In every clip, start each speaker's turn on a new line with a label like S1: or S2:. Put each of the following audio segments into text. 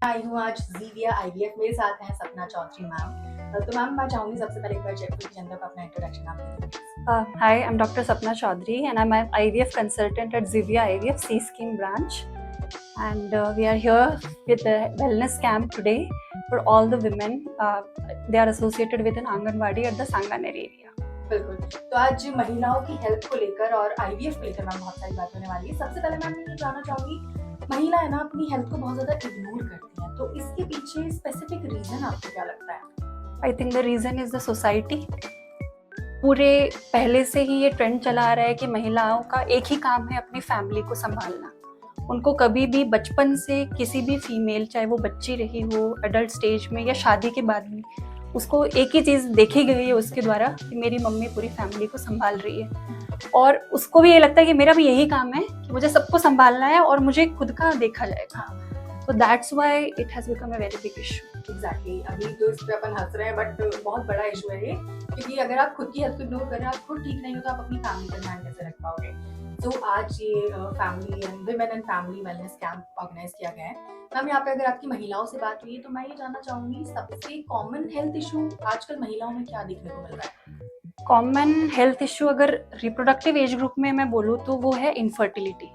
S1: आई हूँ आज ज़ीविया आईवीएफ। मेरे साथ हैं सपना चौधरी मैम। तो मैम मैं चाहूँगी सबसे पहले एक बार जयपुर की जनता को अपना इंट्रोडक्शन आप दीजिए।
S2: Hi, I'm Dr. Sapna Chaudhary and I'm an IVF consultant at Zivia IVF C Scheme branch. And we are here with a wellness camp today for all the women. They are associated with an Anganwadi at the Sanganer area.
S1: बिल्कुल। तो आज महिलाओं की health को लेकर और IVF को लेकर मैम बहुत सारी बात होने वाली है। सबसे पहले मैम ये जानना चाहूँगी, महिला है ना अपनी हेल्थ को बहुत ज़्यादा इग्नोर करती हैं, तो इसके पीछे स्पेसिफिक रीज़न आपको क्या लगता है?
S2: I think the reason is the society. पूरे पहले से ही ये ट्रेंड चला आ रहा है कि महिलाओं का एक ही काम है अपनी फैमिली को संभालना। उनको कभी भी बचपन से किसी भी फीमेल, चाहे वो बच्ची रही हो, एडल्ट स्टेज में या शादी के बाद भी, उसको एक ही चीज़ देखी गई है उसके द्वारा कि मेरी मम्मी पूरी फैमिली को संभाल रही है, और उसको भी ये लगता है कि मेरा भी यही काम है कि मुझे सबको संभालना है और मुझे खुद का देखा जाएगा। तो that's why it has become a very big issue.
S1: Exactly. अभी तो इस पे अपन हंस रहे हैं बट बहुत बड़ा इशू है ये, क्योंकि अगर आप खुद की हेल्थ को इग्नोर कर रहे हैं, आप खुद ठीक नहीं हो, तो आप अपनी फैमिली का ध्यान कैसे रख पाओगे? तो आज ये family and women and family wellness camp organize किया गया है। मैम यहाँ पे अगर आपकी महिलाओं से बात हुई है तो मैं ये जानना चाहूंगी, सबसे कॉमन हेल्थ इशू आजकल महिलाओं में क्या देखने को मिल रहा है?
S2: कॉमन हेल्थ इशू अगर रिप्रोडक्टिव एज ग्रुप में मैं बोलूँ तो वो है इनफर्टिलिटी।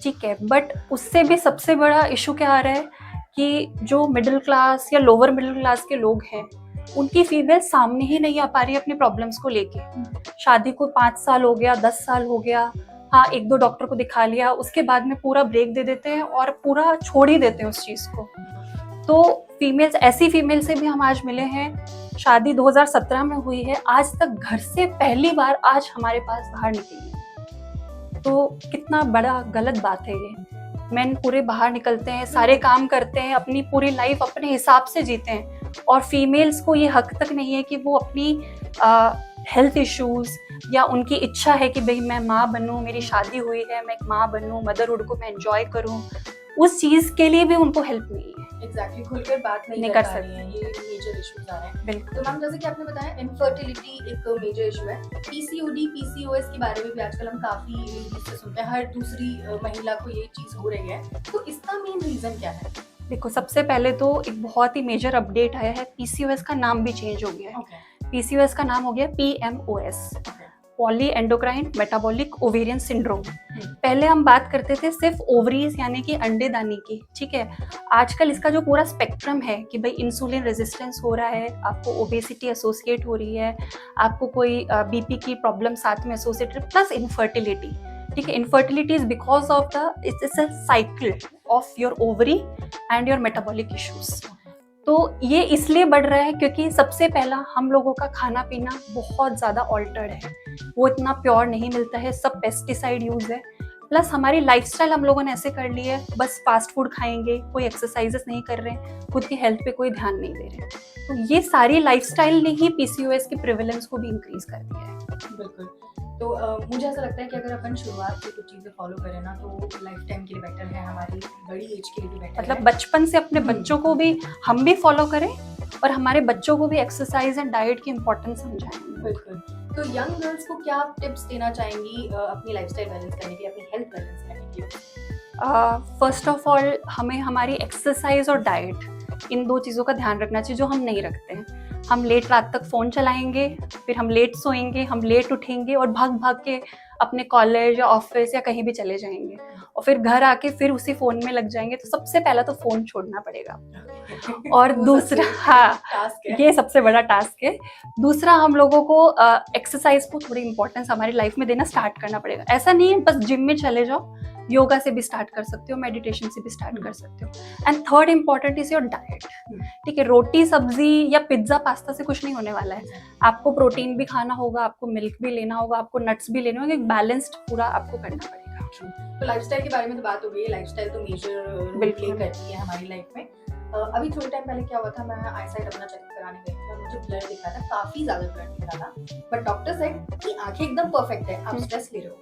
S2: ठीक है, बट उससे भी सबसे बड़ा इशू क्या आ रहा है कि जो मिडिल क्लास या लोअर मिडिल क्लास के लोग हैं, उनकी फीमेल सामने ही नहीं आ पा रही है अपनी प्रॉब्लम्स को लेके। शादी को 5 साल हो गया, 10 साल हो गया, हाँ 1-2 डॉक्टर को दिखा लिया, उसके बाद में पूरा ब्रेक दे देते हैं और पूरा छोड़ ही देते हैं उस चीज़ को। तो फीमेल्स, ऐसी फीमेल से भी हम आज मिले हैं, शादी 2017 में हुई है, आज तक घर से पहली बार आज हमारे पास बाहर निकली है। तो कितना बड़ा गलत बात है ये। मेन पूरे बाहर निकलते हैं, सारे काम करते हैं, अपनी पूरी लाइफ अपने हिसाब से जीते हैं, और फीमेल्स को ये हक तक नहीं है कि वो अपनी हेल्थ इश्यूज या उनकी इच्छा है कि भाई मैं माँ बनूं, मेरी शादी हुई है, मैं एक माँ बनूं, मदरहुड को मैं एंजॉय करूं, उस चीज के लिए भी उनको हेल्प नहीं है।
S1: एग्जैक्टली, खुलकर बात नहीं कर सकती हैं, ये मेजर इश्यूज आ रहे हैं।
S2: बिल्कुल।
S1: तो मैम जैसे कि आपने बताया इनफर्टिलिटी एक मेजर इशू है, पीसीओडी पीसीओएस के बारे में भी आजकल हम काफी से सुनते हैं, हर दूसरी महिला को ये चीज हो रही है, तो इसका मेन रीजन क्या है?
S2: देखो, सबसे पहले तो एक बहुत ही मेजर अपडेट आया है, पीसीओएस का नाम भी चेंज हो गया है। पीसीओएस का नाम हो गया PMOS, poly endocrine metabolic ovarian syndrome. पहले हम बात करते थे सिर्फ ओवरीज यानी कि अंडेदानी की, ठीक है। आजकल इसका जो पूरा स्पेक्ट्रम है कि भाई इंसुलिन रेजिस्टेंस हो रहा है, आपको ओबेसिटी एसोसिएट हो रही है, आपको कोई बीपी की प्रॉब्लम साथ में एसोसिएटेड, प्लस इनफर्टिलिटी। ठीक है, infertility is because of the it's a cycle of your ovary and your metabolic issues. तो ये इसलिए बढ़ रहा है क्योंकि सबसे पहला हम लोगों का खाना पीना बहुत ज़्यादा ऑल्टर्ड है, वो इतना प्योर नहीं मिलता है, सब पेस्टिसाइड यूज़ है, प्लस हमारी लाइफस्टाइल हम लोगों ने ऐसे कर ली है, बस फास्ट फूड खाएंगे, कोई एक्सरसाइजेस नहीं कर रहे हैं, खुद की हेल्थ पे कोई ध्यान नहीं दे रहे हैं। तो ये सारी लाइफस्टाइल ने ही पीसीओएस की प्रिवेलेंस को भी इंक्रीज कर दिया है।
S1: बिल्कुल। तो मुझे ऐसा लगता है कि अगर अपन शुरुआत से कुछ चीज़ें फॉलो करें ना तो लाइफ टाइम के लिए बेटर है, हमारी बड़ी एज के लिए भी बेटर है।
S2: मतलब बचपन से अपने बच्चों को भी हम भी फॉलो करें और हमारे बच्चों को भी एक्सरसाइज एंड डाइट की इम्पोर्टेंस समझाएं।
S1: बिल्कुल। तो यंग गर्ल्स को क्या आप टिप्स देना चाहेंगी अपनी लाइफस्टाइल बैलेंस करने के लिए, अपनी हेल्थ बैलेंस करने के लिए?
S2: फर्स्ट ऑफ ऑल हमें हमारी एक्सरसाइज और डाइट, इन 2 चीज़ों का ध्यान रखना चाहिए जो हम नहीं रखते हैं। हम लेट रात तक फ़ोन चलाएंगे, फिर हम लेट सोएंगे, हम लेट उठेंगे और भाग भाग के अपने कॉलेज या ऑफिस या कहीं भी चले जाएंगे, और फिर घर आके फिर उसी फ़ोन में लग जाएंगे। तो सबसे पहला तो फ़ोन छोड़ना पड़ेगा। और दूसरा, हाँ, ये सबसे बड़ा टास्क है। दूसरा, हम लोगों को एक्सरसाइज को थोड़ी इंपॉर्टेंस हमारी लाइफ में देना स्टार्ट करना पड़ेगा। ऐसा नहीं है बस जिम में चले जाओ, योगा से भी स्टार्ट कर सकते हो, मेडिटेशन से भी स्टार्ट कर सकते हो। And third important is your diet. ठीक है, रोटी सब्जी या पिज्जा पास्ता से कुछ नहीं होने वाला है, आपको प्रोटीन भी खाना होगा, आपको मिल्क भी लेना होगा, आपको नट्स भी लेने होंगे, एक बैलेंस्ड पूरा आपको करना पड़ेगा।
S1: तो लाइफस्टाइल के बारे में तो बात हो गई है, लाइफस्टाइल तो मेजर रोल प्ले करती है हमारी लाइफ में। अभी थोड़े टाइम पहले क्या हुआ था, मैं आईसाइट अपना चेकअप कराने गई थी और मुझे ब्लड दिख रहा था, काफी ज्यादा ब्लड दिख रहा था, बट डॉक्टर सेड कि आंखें एकदम परफेक्ट है, आप स्ट्रेस ले रहे हो।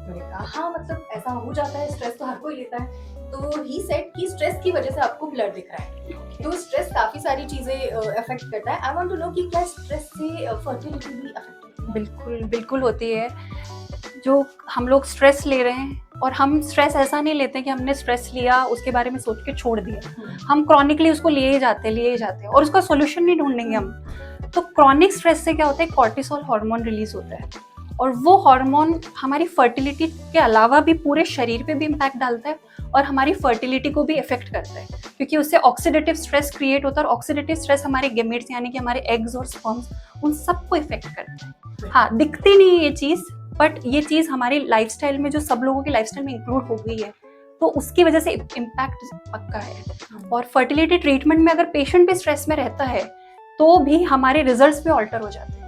S1: मैंने कहा हाँ, मतलब ऐसा हो जाता है, स्ट्रेस तो हर कोई लेता है। तो ही सेड कि स्ट्रेस की वजह से आपको ब्लड दिख रहा है। तो स्ट्रेस काफी सारी चीजें अफेक्ट करता है। आई वांट टू नो कि क्या स्ट्रेस से फर्टिलिटी भी अफेक्ट होती है?
S2: बिल्कुल बिल्कुल होती है। जो हम लोग स्ट्रेस ले रहे हैं और हम स्ट्रेस ऐसा नहीं लेते कि हमने स्ट्रेस लिया उसके बारे में सोच के छोड़ दिया, हम क्रॉनिकली उसको लिए ही जाते हैं और उसका सोल्यूशन नहीं ढूंढेंगे हम। तो क्रॉनिक स्ट्रेस से क्या होता है, कॉर्टिसोल हार्मोन रिलीज होता है और वो हार्मोन हमारी फर्टिलिटी के अलावा भी पूरे शरीर पे भी इम्पैक्ट डालता है और हमारी फर्टिलिटी को भी इफेक्ट करता है, क्योंकि उससे ऑक्सीडेटिव स्ट्रेस क्रिएट होता है और ऑक्सीडेटिव स्ट्रेस हमारे गेमेट्स यानी कि हमारे एग्स और स्पर्म्स उन सबको इफेक्ट करता है। हाँ, दिखती नहीं ये चीज, बट ये चीज हमारी लाइफस्टाइल में, जो सब लोगों की लाइफस्टाइल में इंक्लूड हो गई है, तो उसकी वजह से इम्पैक्ट पक्का है। और फर्टिलिटी ट्रीटमेंट में अगर पेशेंट भी स्ट्रेस में रहता है तो भी हमारे रिजल्ट्स भी ऑल्टर हो जाते हैं।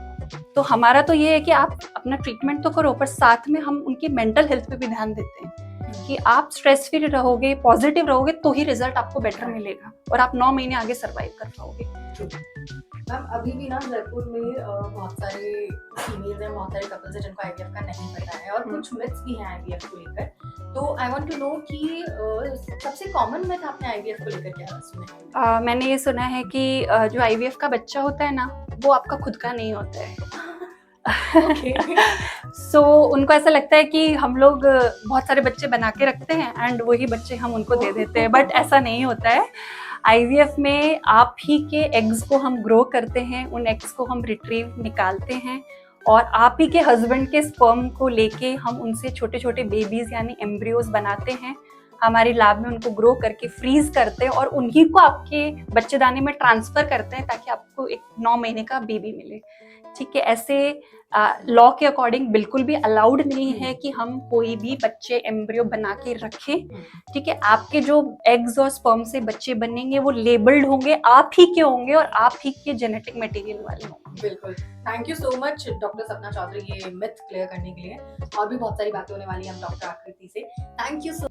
S2: तो हमारा तो ये है कि आप अपना ट्रीटमेंट तो करो, पर साथ में हम उनकी मेंटल हेल्थ पे भी ध्यान देते हैं कि आप स्ट्रेस फ्री रहोगे, पॉजिटिव रहोगे, तो ही रिजल्ट आपको बेटर मिलेगा और आप 9 महीने आगे सर्वाइव कर पाओगे।
S1: मैम अभी भी ना जयपुर में बहुत सारे फीमेल्स हैं, बहुत सारे कपल्स हैं जिनको आईवीएफ का नहीं पता है और कुछ मिथ्स भी हैं आईवीएफ को लेकर। तो आई वांट टू नो कि सबसे कॉमन मिथ आपने आईवीएफ को लेकर क्या सुना है?
S2: मैंने ये सुना है कि जो आईवीएफ का बच्चा होता है ना, वो आपका खुद का नहीं होता है। सो उनको ऐसा लगता है कि हम लोग बहुत सारे बच्चे बना के रखते हैं एंड वही बच्चे हम उनको दे देते हैं, बट ऐसा नहीं होता है। आईवीएफ में आप ही के एग्स को हम ग्रो करते हैं, उन एग्स को हम रिट्रीव निकालते हैं और आप ही के हस्बैंड के स्पर्म को लेके हम उनसे छोटे छोटे बेबीज यानी एम्ब्रियोज बनाते हैं, हमारी लैब में उनको ग्रो करके फ्रीज करते हैं और उन्हीं को आपके बच्चेदानी में ट्रांसफर करते हैं ताकि आपको एक 9 महीने का बेबी मिले। ठीक है, ऐसे लॉ के अकॉर्डिंग बिल्कुल भी अलाउड नहीं है कि हम कोई भी बच्चे एम्ब्रियो बना के रखें। ठीक है, आपके जो एग्स और स्पर्म से बच्चे बनेंगे वो लेबल्ड होंगे, आप ही के होंगे और आप ही के जेनेटिक मटेरियल वाले होंगे।
S1: बिल्कुल, thank you so much doctor Sapna Chaudhary ये मिथ क्लियर करने के लिए। और भी बहुत सारी बातें होने वाली है हम डॉक्टर आकृति से। Thank you so